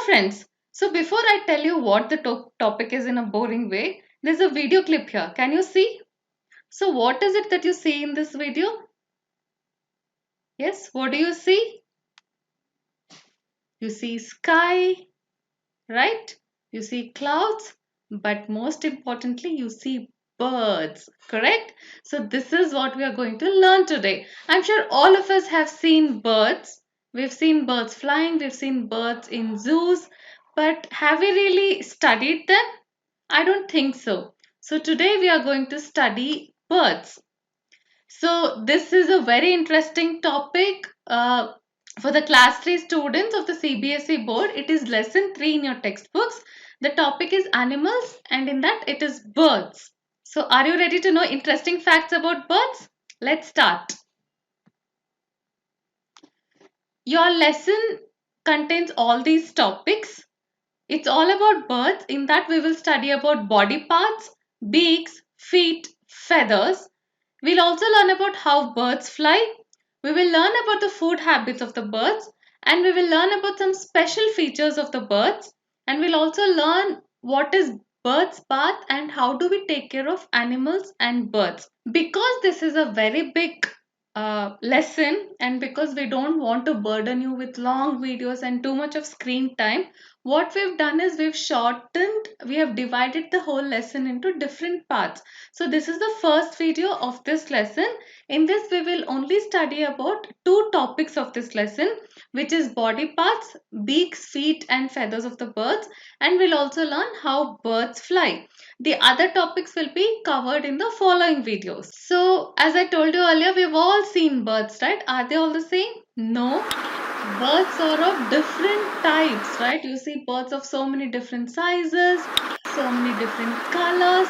friends. So before I tell you what the topic is in a boring way, there's a video clip here. Can you see? So what is it that you see in this video? Yes, what do you see? You see sky, right? You see clouds, but most importantly, you see birds, correct? So this is what we are going to learn today. I'm sure all of us have seen birds. We've seen birds flying, we've seen birds in zoos, but have we really studied them? I don't think so. So today we are going to study birds. So this is a very interesting topic for the class 3 students of the CBSE board. It is lesson 3 in your textbooks. The topic is animals and in that it is birds. So are you ready to know interesting facts about birds? Let's start. Your lesson contains all these topics. It's all about birds. In that we will study about body parts, beaks, feet, feathers. We'll also learn about how birds fly. We will learn about the food habits of the birds and we will learn about some special features of the birds and we'll also learn what is birds bath and how do we take care of animals and birds. Because this is a very big lesson and because we don't want to burden you with long videos and too much of screen time, what we've done is we have divided the whole lesson into different parts. So this is the first video of this lesson. In this we will only study about two topics of this lesson, which is body parts, beaks, feet and feathers of the birds, and we'll also learn how birds fly. The other topics will be covered in the following videos. So as I told you earlier, we've all seen birds, right? Are they all the same? No. Birds are of different types, right? You see birds of so many different sizes, so many different colors,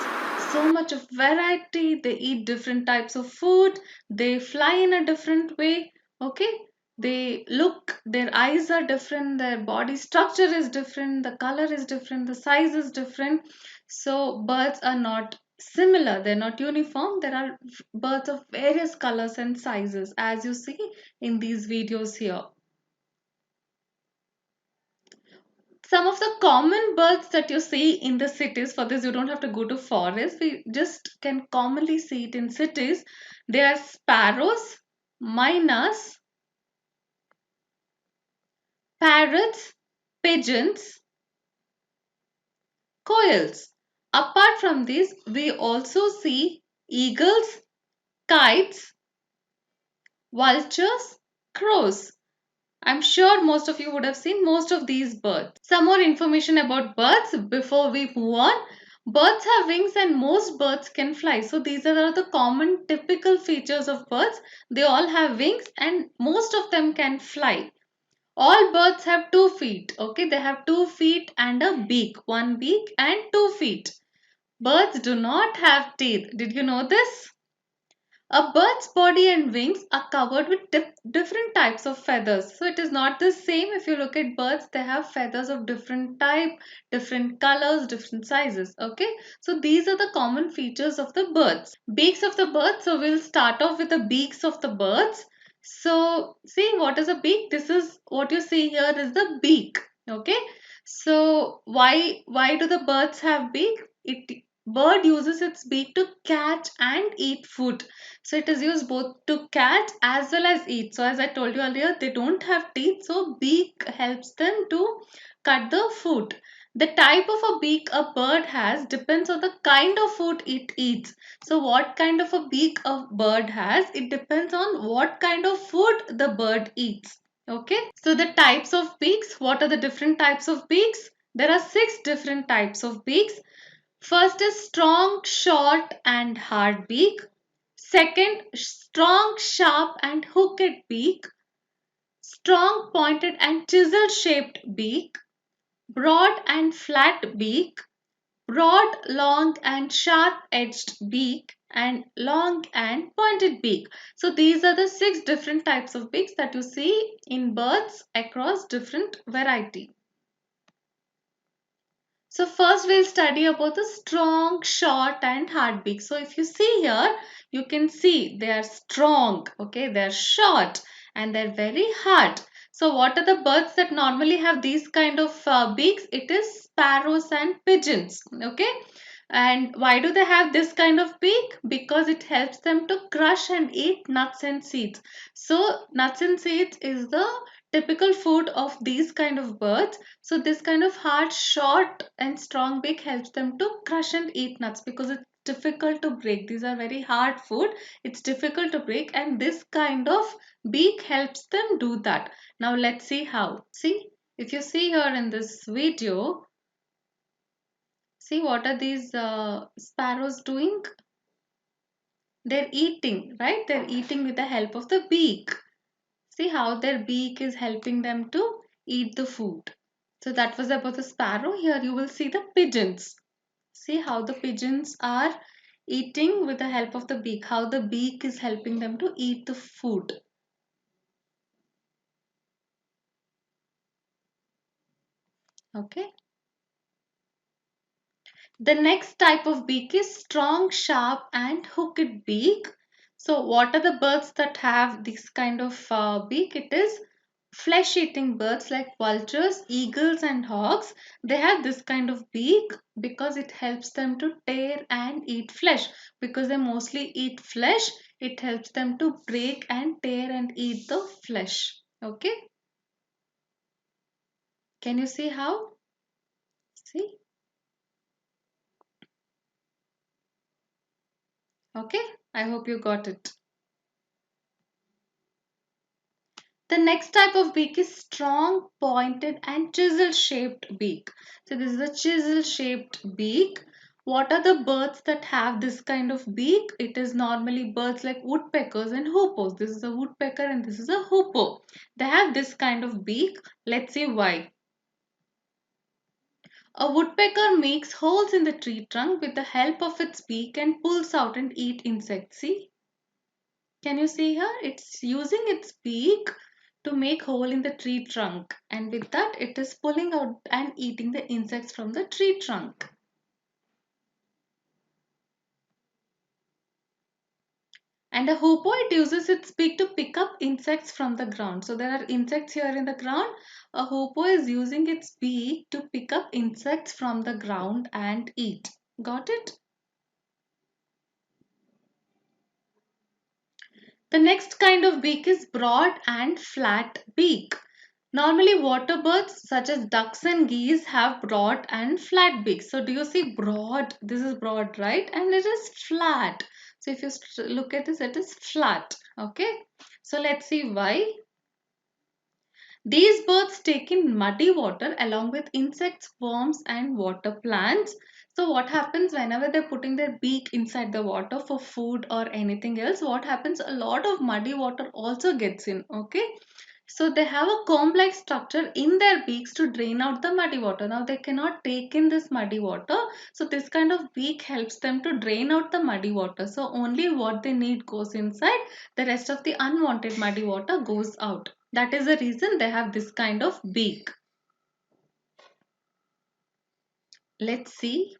so much of variety. They eat different types of food. They fly in a different way. Okay. Their eyes are different, their body structure is different, the color is different, the size is different. So birds are not similar, they're not uniform. There are birds of various colors and sizes as you see in these videos here. Some of the common birds that you see in the cities, for this you don't have to go to forest, we just can commonly see it in cities. They are sparrows, miners, parrots, pigeons, quails. Apart from these, we also see eagles, kites, vultures, crows. I'm sure most of you would have seen most of these birds. Some more information about birds before we move on. Birds have wings and most birds can fly. So these are the common typical features of birds. They all have wings and most of them can fly. All birds have 2 feet. Okay, they have 2 feet and a beak. One beak and 2 feet. Birds do not have teeth. Did you know this? A bird's body and wings are covered with different types of feathers. So it is not the same. If you look at birds, they have feathers of different type, different colors, different sizes. Okay. So these are the common features of the birds. Beaks of the birds. So we'll start off with the beaks of the birds. So see what is a beak? This is what you see here is the beak. Okay. So why do the birds have beak? Bird uses its beak to catch and eat food. So it is used both to catch as well as eat. So as I told you earlier, they don't have teeth. So beak helps them to cut the food. The type of a beak a bird has depends on the kind of food it eats. So what kind of a beak a bird has, it depends on what kind of food the bird eats. Okay. So the types of beaks, what are the different types of beaks? There are 6 different types of beaks. First is strong, short and hard beak. Second, strong, sharp and hooked beak. Strong, pointed and chisel shaped beak. Broad and flat beak. Broad, long and sharp edged beak. And long and pointed beak. So these are the 6 different types of beaks that you see in birds across different variety. So first we'll study about the strong, short and hard beak. So if you see here, you can see they are strong, okay, they are short and they're very hard. So what are the birds that normally have these kind of beaks? It is sparrows and pigeons. Okay. And why do they have this kind of beak? Because it helps them to crush and eat nuts and seeds. So nuts and seeds is the typical food of these kind of birds. So this kind of hard, short and strong beak helps them to crush and eat nuts because it's difficult to break. These are very hard food. It's difficult to break, and this kind of beak helps them do that. Now let's see how. See, if you see here in this video, see what are these sparrows doing? They're eating, right? They're eating with the help of the beak. See how their beak is helping them to eat the food. So that was about the sparrow. Here you will see the pigeons. See how the pigeons are eating with the help of the beak. How the beak is helping them to eat the food. Okay. The next type of beak is strong, sharp, and hooked beak. So, what are the birds that have this kind of beak? It is flesh eating birds like vultures, eagles, and hawks. They have this kind of beak because it helps them to tear and eat flesh. Because they mostly eat flesh, it helps them to break and tear and eat the flesh. Okay, can you see how? See, okay, I hope you got it. The next type of beak is strong, pointed, and chisel shaped beak. So, this is a chisel shaped beak. What are the birds that have this kind of beak? It is normally birds like woodpeckers and hoopoes. This is a woodpecker and this is a hoopoe. They have this kind of beak. Let's see why. A woodpecker makes holes in the tree trunk with the help of its beak and pulls out and eat insects. See? Can you see here? It's using its beak to make hole in the tree trunk, and with that it is pulling out and eating the insects from the tree trunk. And a hoopoe, it uses its beak to pick up insects from the ground. So there are insects here in the ground. A hoopoe is using its beak to pick up insects from the ground and eat. Got it? The next kind of beak is broad and flat beak. Normally, water birds such as ducks and geese have broad and flat beaks. So, do you see broad? This is broad, right? And it is flat. So, if you look at this, it is flat. Okay. So, let's see why. These birds take in muddy water along with insects, worms, and water plants. So, what happens whenever they're putting their beak inside the water for food or anything else? What happens? A lot of muddy water also gets in. Okay. So they have a comb-like structure in their beaks to drain out the muddy water. Now they cannot take in this muddy water. So this kind of beak helps them to drain out the muddy water. So only what they need goes inside. The rest of the unwanted muddy water goes out. That is the reason they have this kind of beak. Let's see.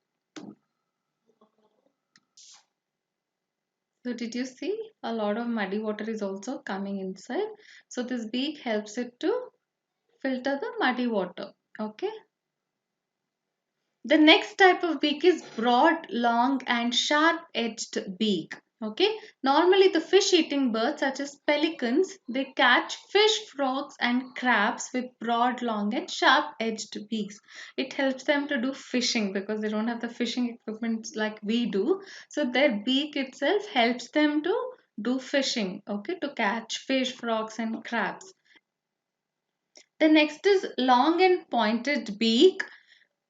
So did you see? A lot of muddy water is also coming inside. So this beak helps it to filter the muddy water. Okay. The next type of beak is broad, long, and sharp-edged beak. Okay. Normally, the fish-eating birds, such as pelicans, they catch fish, frogs, and crabs with broad, long, and sharp-edged beaks. It helps them to do fishing because they don't have the fishing equipment like we do. So their beak itself helps them to do fishing. Okay, to catch fish, frogs, and crabs. The next is long and pointed beak.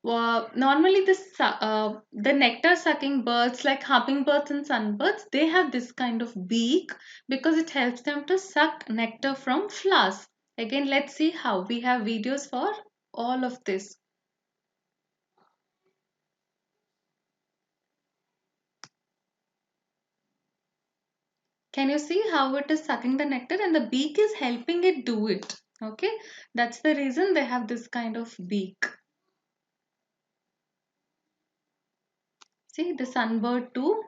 Normally, the nectar sucking birds like hummingbirds and sunbirds, they have this kind of beak because it helps them to suck nectar from flowers. Again, let's see how. We have videos for all of this. Can you see how it is sucking the nectar and the beak is helping it do it? Okay, that's the reason they have this kind of beak. See the sunbird too.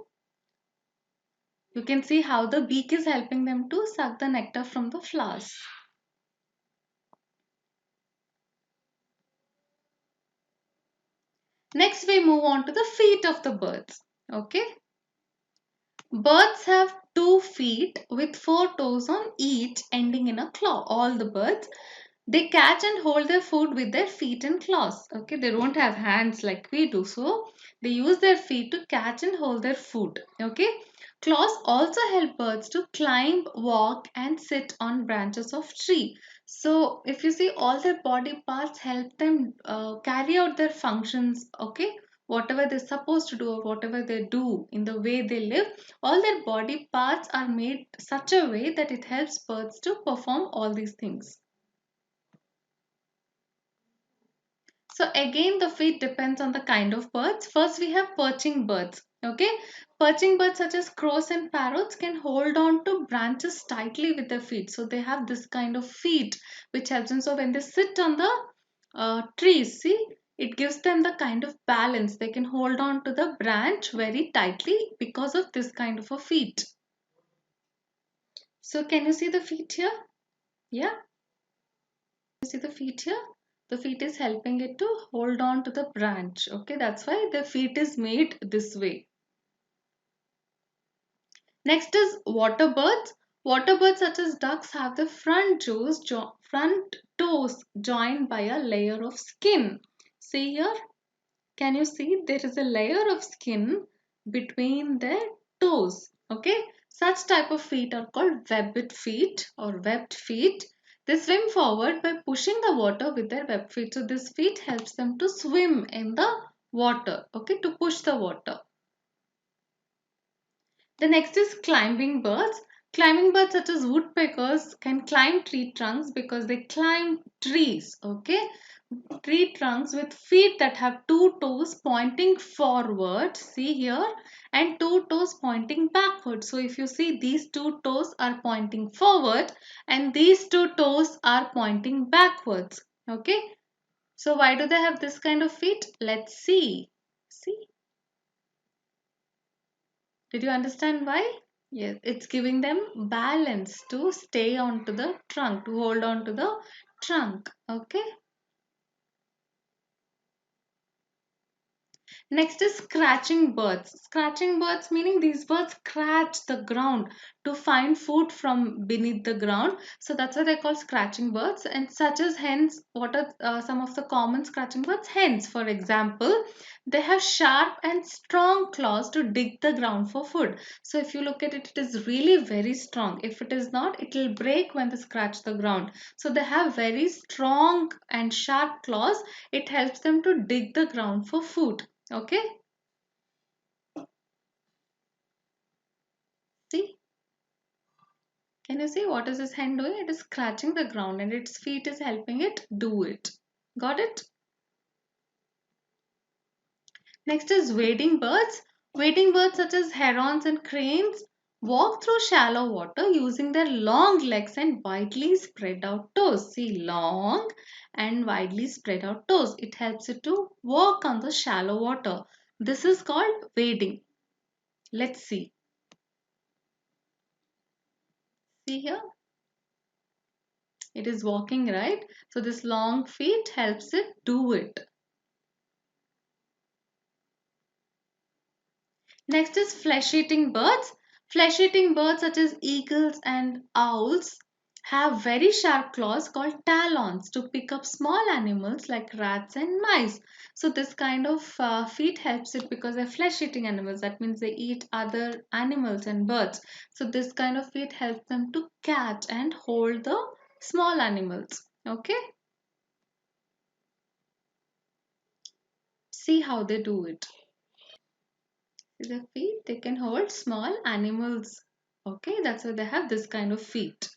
You can see how the beak is helping them to suck the nectar from the flowers. Next we move on to the feet of the birds. Okay. Birds have 2 feet with 4 toes on each ending in a claw. All the birds, they catch and hold their food with their feet and claws. Okay, they don't have hands like we do, so they use their feet to catch and hold their food. Okay, claws also help birds to climb, walk, and sit on branches of tree. So if you see, all their body parts help them carry out their functions. Okay, whatever they're supposed to do or whatever they do in the way they live, all their body parts are made such a way that it helps birds to perform all these things. So again, the feet depends on the kind of birds. First, we have perching birds. Okay, perching birds such as crows and parrots can hold on to branches tightly with their feet. So they have this kind of feet which helps them. So when they sit on the trees, see, it gives them the kind of balance. They can hold on to the branch very tightly because of this kind of a feet. So can you see the feet here? Yeah, you see the feet here? The feet is helping it to hold on to the branch. Okay, that's why the feet is made this way. Next is water birds. Water birds such as ducks have the front toes joined by a layer of skin. See here? Can you see there is a layer of skin between their toes? Okay, such type of feet are called webbed feet or webbed feet. They swim forward by pushing the water with their webbed feet. So this feet helps them to swim in the water. Okay, to push the water. The next is climbing birds. Climbing birds such as woodpeckers can climb tree trunks because they climb trees. Okay, tree trunks with feet that have 2 toes pointing forward. See here, and 2 toes pointing backward. So if you see, these 2 toes are pointing forward and these 2 toes are pointing backwards. Okay, so why do they have this kind of feet? Let's see. See, did you understand why? Yes, it's giving them balance to stay onto the trunk, to hold on to the trunk. Okay. Next is scratching birds. Scratching birds meaning these birds scratch the ground to find food from beneath the ground. So that's why they're called scratching birds. And such as hens, what are some of the common scratching birds? Hens, for example, they have sharp and strong claws to dig the ground for food. So if you look at it, it is really very strong. If it is not, it will break when they scratch the ground. So they have very strong and sharp claws. It helps them to dig the ground for food. Okay, see, can you see what is this hen doing? It is scratching the ground and its feet is helping it do it. Got it? Next is wading birds. Wading birds such as herons and cranes walk through shallow water using their long legs and widely spread out toes. See, long and widely spread out toes. It helps it to walk on the shallow water. This is called wading. Let's see. See here? It is walking, right? So this long feet helps it do it. Next is flesh-eating birds. Flesh-eating birds such as eagles and owls have very sharp claws called talons to pick up small animals like rats and mice. So this kind of feet helps it because they're flesh-eating animals. That means they eat other animals and birds. So this kind of feet helps them to catch and hold the small animals. Okay? See how they do it. See the feet, they can hold small animals. Okay, that's why they have this kind of feet.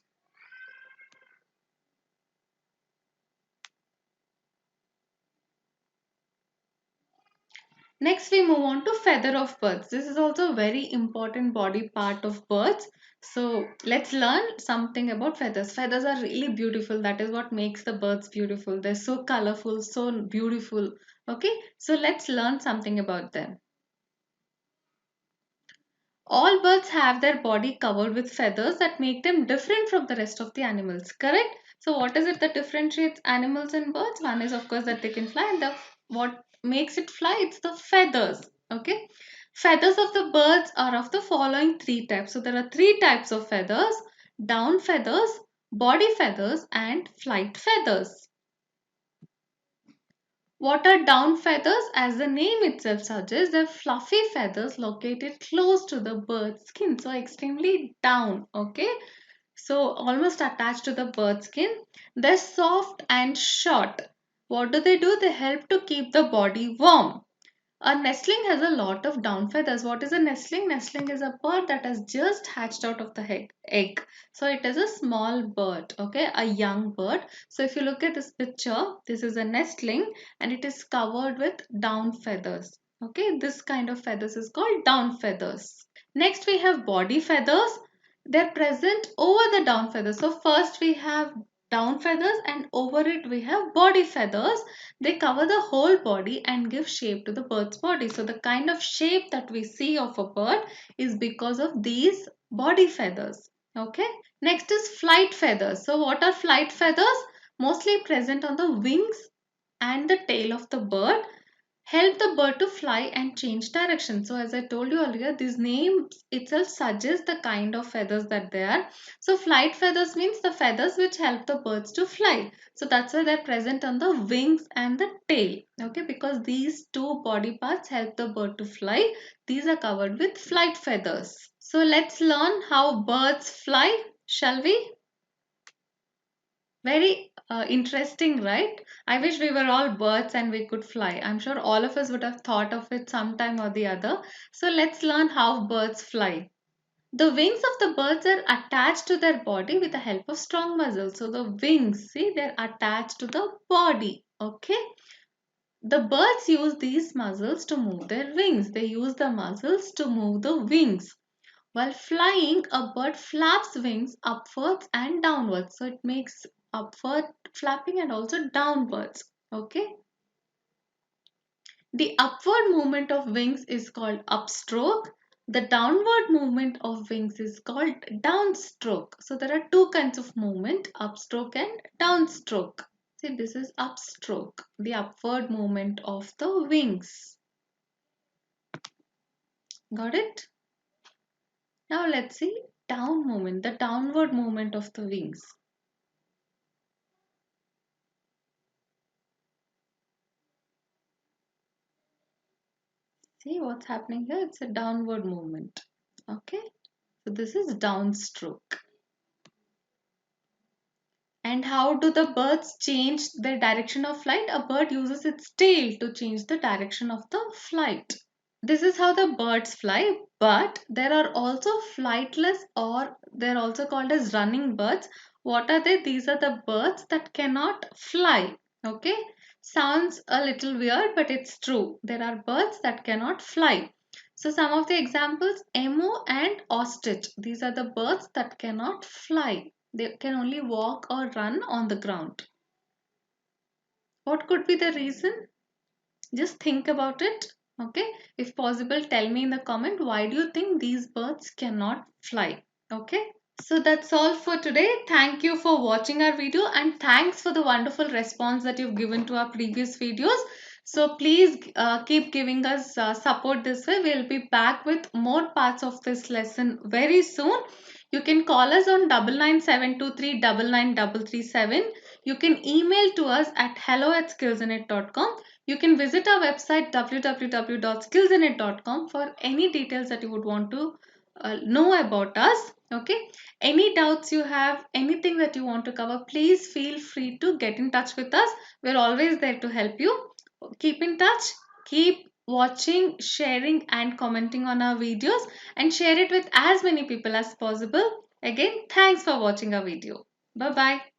Next, we move on to feather of birds. This is also a very important body part of birds. So let's learn something about feathers. Feathers are really beautiful. That is what makes the birds beautiful. They're so colorful, so beautiful. Okay, so let's learn something about them. All birds have their body covered with feathers that make them different from the rest of the animals, correct? So what is it that differentiates animals and birds? One is of course that they can fly, and what makes it fly, it's the feathers. Okay. Feathers of the birds are of the following three types. So there are three types of feathers: down feathers, body feathers, and flight feathers. What are down feathers? As the name itself suggests, they're fluffy feathers located close to the bird's skin. So extremely down, okay? So almost attached to the bird skin. They're soft and short. What do? They help to keep the body warm. A nestling has a lot of down feathers. What is a nestling? Nestling is a bird that has just hatched out of the egg. So it is a small bird, okay, a young bird. So if you look at this picture, this is a nestling and it is covered with down feathers. Okay, this kind of feathers is called down feathers. Next we have body feathers. They're present over the down feathers. So first we have down feathers and over it we have body feathers. They cover the whole body and give shape to the bird's body. So the kind of shape that we see of a bird is because of these body feathers. Okay. Next is flight feathers. So what are flight feathers? Mostly present on the wings and the tail of the bird, help the bird to fly and change direction. So as I told you earlier, these names itself suggest the kind of feathers that they are. So flight feathers means the feathers which help the birds to fly. So that's why they're present on the wings and the tail. Okay, because these two body parts help the bird to fly. These are covered with flight feathers. So let's learn how birds fly, shall we? Very interesting, right? I wish we were all birds and we could fly. I'm sure all of us would have thought of it sometime or the other. So let's learn how birds fly. The wings of the birds are attached to their body with the help of strong muscles. So the wings, see, they're attached to the body. Okay. The birds use these muscles to move their wings. They use the muscles to move the wings. While flying, a bird flaps wings upwards and downwards. So it makes upward flapping and also downwards. Okay. The upward movement of wings is called upstroke. The downward movement of wings is called downstroke. So there are two kinds of movement, upstroke and downstroke. See, this is upstroke, the upward movement of the wings. Got it? Now let's see down movement, the downward movement of the wings. See what's happening here? It's a downward movement. Okay. So this is downstroke. And how do the birds change their direction of flight? A bird uses its tail to change the direction of the flight. This is how the birds fly, but there are also flightless, or they're also called as running birds. What are they? These are the birds that cannot fly. Okay, sounds a little weird, but it's true. There are birds that cannot fly. So some of the examples, emu and ostrich. These are the birds that cannot fly. They can only walk or run on the ground. What could be the reason? Just think about it. Okay. If possible, tell me in the comment, why do you think these birds cannot fly? Okay. So that's all for today. Thank you for watching our video and thanks for the wonderful response that you've given to our previous videos. So please keep giving us support this way. We'll be back with more parts of this lesson very soon. You can call us on 9972399337. You can email to us at hello@skillsinit.com. You can visit our website www.skillsinit.com for any details that you would want to know about us. Okay. Any doubts you have, anything that you want to cover, please feel free to get in touch with us. We're always there to help you. Keep in touch, keep watching, sharing and commenting on our videos and share it with as many people as possible. Again, thanks for watching our video. Bye bye.